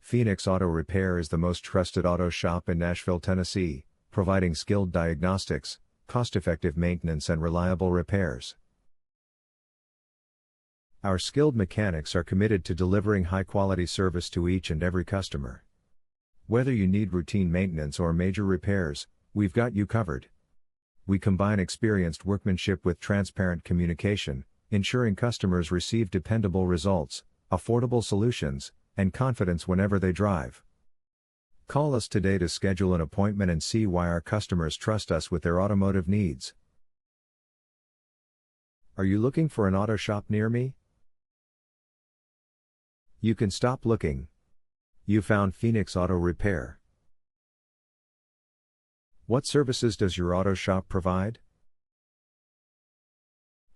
Phoenix Auto Repair is the most trusted auto shop in Nashville, Tennessee, providing skilled diagnostics, cost-effective maintenance and reliable repairs. Our skilled mechanics are committed to delivering high-quality service to each and every customer. Whether you need routine maintenance or major repairs, we've got you covered. We combine experienced workmanship with transparent communication, ensuring customers receive dependable results, affordable solutions, and confidence whenever they drive. Call us today to schedule an appointment and see why our customers trust us with their automotive needs. Are you looking for an auto shop near me? You can stop looking. You found Phoenix Auto Repair. What services does your auto shop provide?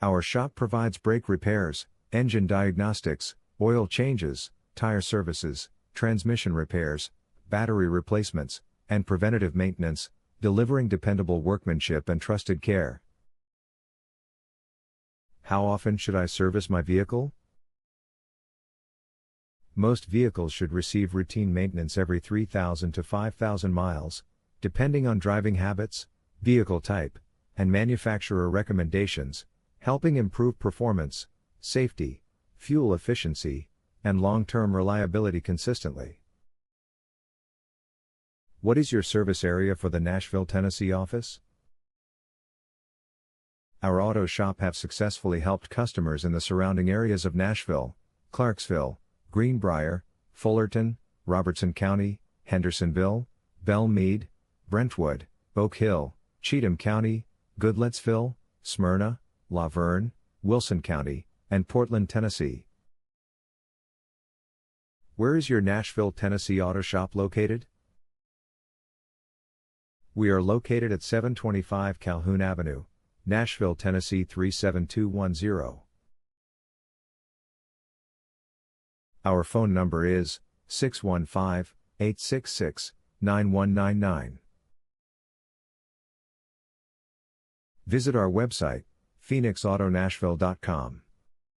Our shop provides brake repairs, engine diagnostics, oil changes, tire services, transmission repairs, battery replacements, and preventative maintenance, delivering dependable workmanship and trusted care. How often should I service my vehicle? Most vehicles should receive routine maintenance every 3,000 to 5,000 miles, depending on driving habits, vehicle type, and manufacturer recommendations, helping improve performance, safety, fuel efficiency, and long-term reliability consistently. What is your service area for the Nashville, Tennessee office? Our auto shop have successfully helped customers in the surrounding areas of Nashville, Clarksville, Greenbrier, Fullerton, Robertson County, Hendersonville, Belle Meade, Brentwood, Oak Hill, Cheatham County, Goodlettsville, Smyrna, La Vergne, Wilson County, and Portland, Tennessee. Where is your Nashville, Tennessee auto shop located? We are located at 725 Calhoun Avenue, Nashville, Tennessee 37210. Our phone number is 615-866-9199. Visit our website, phoenixautonashville.com.